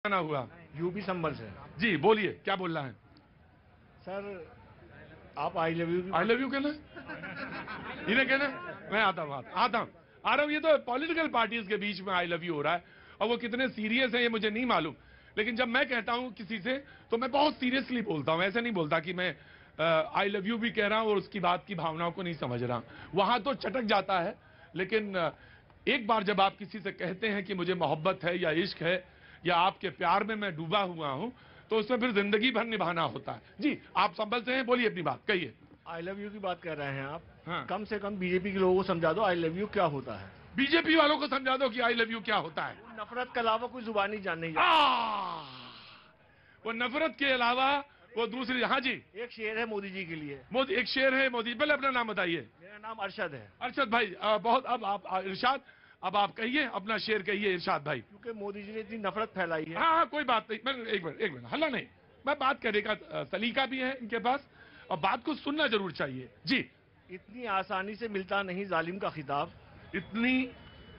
ना हुआ। यूपी संभल से। जी बोलिए, क्या बोलना है सर, आप आई लव यू कहना इन्हें कहना। मैं आता हूँ आ रहा हूँ। ये तो पॉलिटिकल पार्टीज के बीच में आई लव यू हो रहा है, और वो कितने सीरियस है ये मुझे नहीं मालूम, लेकिन जब मैं कहता हूँ किसी से तो मैं बहुत सीरियसली बोलता हूँ। ऐसे नहीं बोलता कि मैं आई लव यू भी कह रहा हूँ और उसकी बात की भावनाओं को नहीं समझ रहा। वहां तो चटक जाता है, लेकिन एक बार जब आप किसी से कहते हैं कि मुझे मोहब्बत है या इश्क है या आपके प्यार में मैं डूबा हुआ हूं, तो उसमें फिर जिंदगी भर निभाना होता है। जी आप संभल से हैं, बोलिए अपनी बात कहिए। आई लव यू की बात कर रहे हैं आप। हाँ। कम से कम बीजेपी के लोगों को समझा दो आई लव यू क्या होता है। बीजेपी वालों को समझा दो कि आई लव यू क्या होता है। नफरत के अलावा कोई जुबानी जान नहीं। वो नफरत के अलावा वो दूसरी। हाँ जी, एक शेर है मोदी जी के लिए। मोदी एक शेर है मोदी। पहले अपना नाम बताइए। मेरा नाम अरशद है। अरशद भाई बहुत। अब आप इरशाद, अब आप कहिए अपना शेर कहिए इरशाद भाई। क्योंकि मोदी जी ने इतनी नफरत फैलाई है। हाँ कोई बात नहीं। मैं एक मिनट हल्ला नहीं, मैं बात करने का सलीका भी है इनके पास, और बात को सुनना जरूर चाहिए। जी। इतनी आसानी से मिलता नहीं जालिम का खिताब। इतनी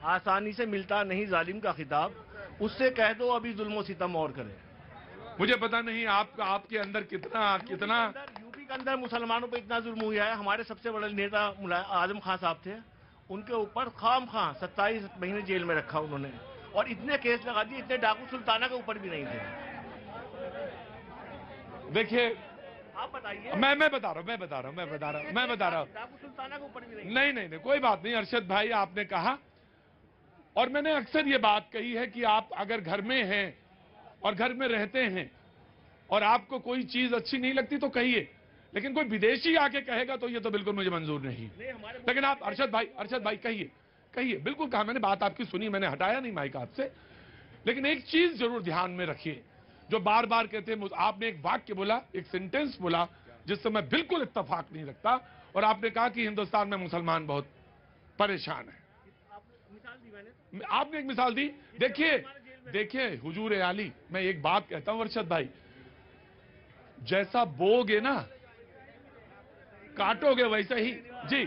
आसानी से मिलता नहीं जालिम का खिताब। उससे कह दो अभी जुल्म सितम और करे। मुझे पता नहीं आपके अंदर कितना यूपी के अंदर मुसलमानों पर इतना जुल्म हुआ है। हमारे सबसे बड़े नेता आजम खान साहब थे, उनके ऊपर खाम खां 27 महीने जेल में रखा उन्होंने, और इतने केस लगा दिए, इतने डाकू सुल्ताना के ऊपर भी नहीं थे। देखिए आप बताइए। मैं बता रहा हूँ डाकू सुल्ताना के ऊपर भी नहीं कोई बात नहीं। अरशद भाई आपने कहा, और मैंने अक्सर ये बात कही है कि आप अगर घर में हैं और घर में रहते हैं और आपको कोई चीज अच्छी नहीं लगती तो कहिए, लेकिन कोई विदेशी आके कहेगा तो ये तो बिल्कुल मुझे मंजूर नहीं। लेकिन आप अरशद भाई कहिए बिल्कुल कहा मैंने, बात आपकी सुनी, मैंने हटाया नहीं माइक आपसे। लेकिन एक चीज जरूर ध्यान में रखिए, जो बार बार कहते हैं, आपने एक वाक्य बोला, एक सेंटेंस बोला जिससे मैं बिल्कुल इत्तेफाक नहीं रखता, और आपने कहा कि हिंदुस्तान में मुसलमान बहुत परेशान है। आपने एक मिसाल दी। देखिए हुजूर आली, मैं एक बात कहता हूं अरशद भाई, जैसा बोगे ना काटोगे वैसे ही। जी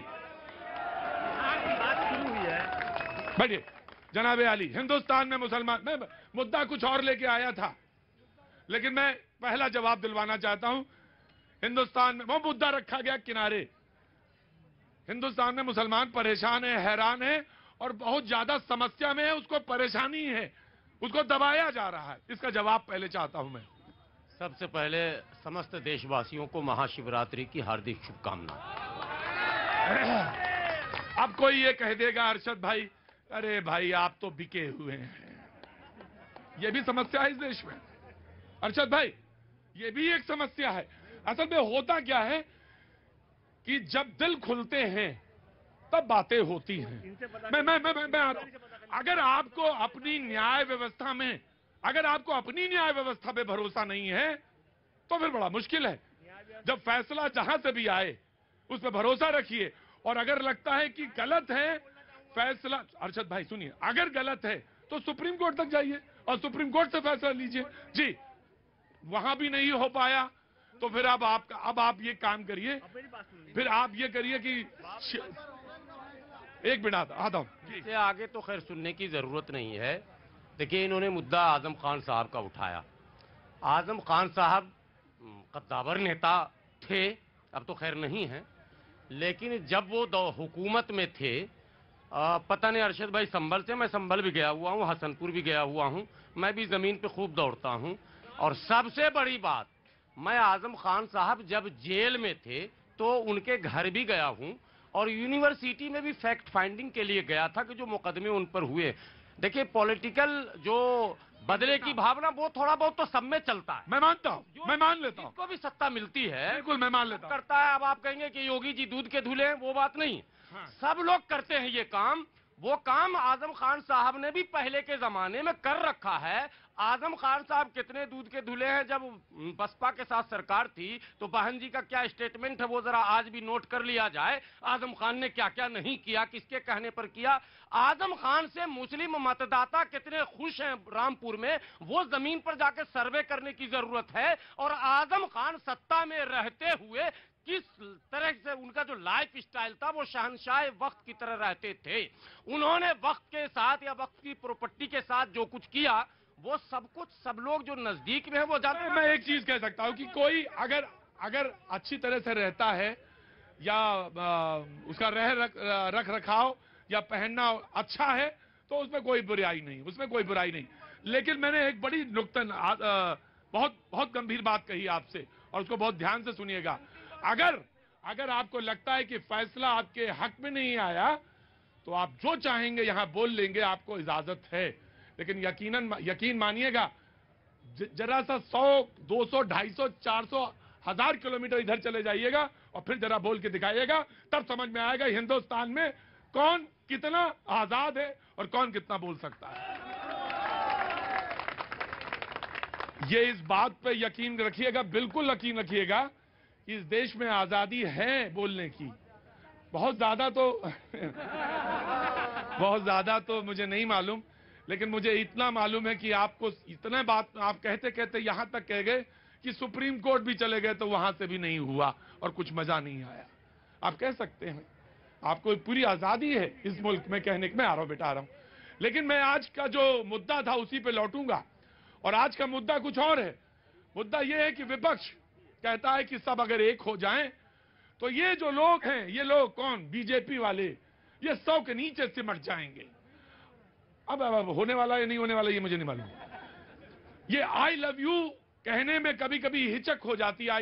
बैठिए जनाब आली। हिंदुस्तान में मुसलमान, मैं मुद्दा कुछ और लेके आया था, लेकिन मैं पहला जवाब दिलवाना चाहता हूं। हिंदुस्तान में वो मुद्दा रखा गया किनारे। हिंदुस्तान में मुसलमान परेशान है, हैरान है, और बहुत ज्यादा समस्या में है, उसको परेशानी है, उसको दबाया जा रहा है। इसका जवाब पहले चाहता हूं मैं। सबसे पहले समस्त देशवासियों को महाशिवरात्रि की हार्दिक शुभकामनाएं। अब कोई ये कह देगा अरशद भाई, अरे भाई आप तो बिके हुए हैं। ये भी समस्या है इस देश में अरशद भाई, ये भी एक समस्या है। असल में होता क्या है कि जब दिल खुलते हैं तब बातें होती हैं। मैं अगर आपको अपनी न्याय व्यवस्था में, अगर आपको अपनी न्याय व्यवस्था पे भरोसा नहीं है तो फिर बड़ा मुश्किल है। जब फैसला जहां से भी आए उस पर भरोसा रखिए, और अगर लगता है कि गलत है फैसला, अरशद भाई सुनिए, अगर गलत है तो सुप्रीम कोर्ट तक जाइए और सुप्रीम कोर्ट से फैसला लीजिए। जी वहां भी नहीं हो पाया तो फिर अब आप ये काम करिए, फिर आप ये करिए कि एक मिनट आता हूं। इससे आगे तो खैर सुनने की जरूरत नहीं है। देखिए इन्होंने मुद्दा आजम खान साहब का उठाया। आजम खान साहब कद्दावर नेता थे, अब तो खैर नहीं है, लेकिन जब वो हुकूमत में थे, पता नहीं अरशद भाई संभल से, मैं संभल भी गया हुआ हूँ, हसनपुर भी गया हुआ हूँ, मैं भी जमीन पे खूब दौड़ता हूँ। और सबसे बड़ी बात, मैं आजम खान साहब जब जेल में थे तो उनके घर भी गया हूं, और यूनिवर्सिटी में भी फैक्ट फाइंडिंग के लिए गया था कि जो मुकदमे उन पर हुए। देखिए पॉलिटिकल जो बदले की भावना वो थोड़ा बहुत तो सब में चलता है, मैं मानता हूं, मैं मान लेता हूं। जिसको भी सत्ता मिलती है बिल्कुल मैं मान लेता हूं, करता है। अब आप कहेंगे कि योगी जी दूध के धुले हैं, वो बात नहीं। हाँ। सब लोग करते हैं ये काम। वो काम आजम खान साहब ने भी पहले के जमाने में कर रखा है। आजम खान साहब कितने दूध के धुले हैं। जब बसपा के साथ सरकार थी तो बहन जी का क्या स्टेटमेंट है वो जरा आज भी नोट कर लिया जाए। आजम खान ने क्या क्या नहीं किया, किसके कहने पर किया। आजम खान से मुस्लिम मतदाता कितने खुश हैं रामपुर में, वो जमीन पर जाकर सर्वे करने की जरूरत है। और आजम खान सत्ता में रहते हुए किस तरह से उनका जो लाइफ स्टाइल था वो शहंशाह वक्त की तरह रहते थे। उन्होंने वक्त के साथ या वक्त की प्रॉपर्टी के साथ जो कुछ किया वो सब कुछ सब लोग जो नजदीक में है वो जानते हैं। मैं एक चीज कह सकता हूं कि कोई अगर अच्छी तरह से रहता है या उसका रख रखाव या पहनना अच्छा है तो उसमें कोई बुराई नहीं, लेकिन मैंने एक बड़ी नुक्तन बहुत गंभीर बात कही आपसे, और उसको बहुत ध्यान से सुनिएगा। अगर आपको लगता है कि फैसला आपके हक में नहीं आया तो आप जो चाहेंगे यहां बोल लेंगे, आपको इजाजत है, लेकिन यकीन मानिएगा, जरा सा 100, 200, 250, 400, 1000 किलोमीटर इधर चले जाइएगा और फिर जरा बोल के दिखाइएगा, तब समझ में आएगा हिंदुस्तान में कौन कितना आजाद है और कौन कितना बोल सकता है। ये इस बात पे यकीन रखिएगा, बिल्कुल यकीन रखिएगा, इस देश में आजादी है बोलने की। बहुत ज्यादा तो मुझे नहीं मालूम, लेकिन मुझे इतना मालूम है कि आपको इतना बात आप कहते कहते यहां तक कह गए कि सुप्रीम कोर्ट भी चले गए तो वहां से भी नहीं हुआ और कुछ मजा नहीं आया। आप कह सकते हैं, आपको पूरी आजादी है इस मुल्क में कहने के, मैं आ रहा हूं बेटा, आ रहा हूं। लेकिन मैं आज का जो मुद्दा था उसी पे लौटूंगा, और आज का मुद्दा कुछ और है। मुद्दा यह है कि विपक्ष कहता है कि सब अगर एक हो जाएं तो ये जो लोग हैं, ये लोग कौन, बीजेपी वाले, ये 100 के नीचे सिमट जाएंगे। अब होने वाला या नहीं होने वाला ये मुझे नहीं मालूम। ये आई लव यू कहने में कभी कभी हिचक हो जाती है।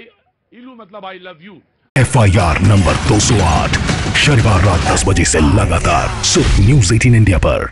इलू मतलब I love you. FIR number 208 शनिवार रात 10 बजे से लगातार सिर्फ News 18 इंडिया पर।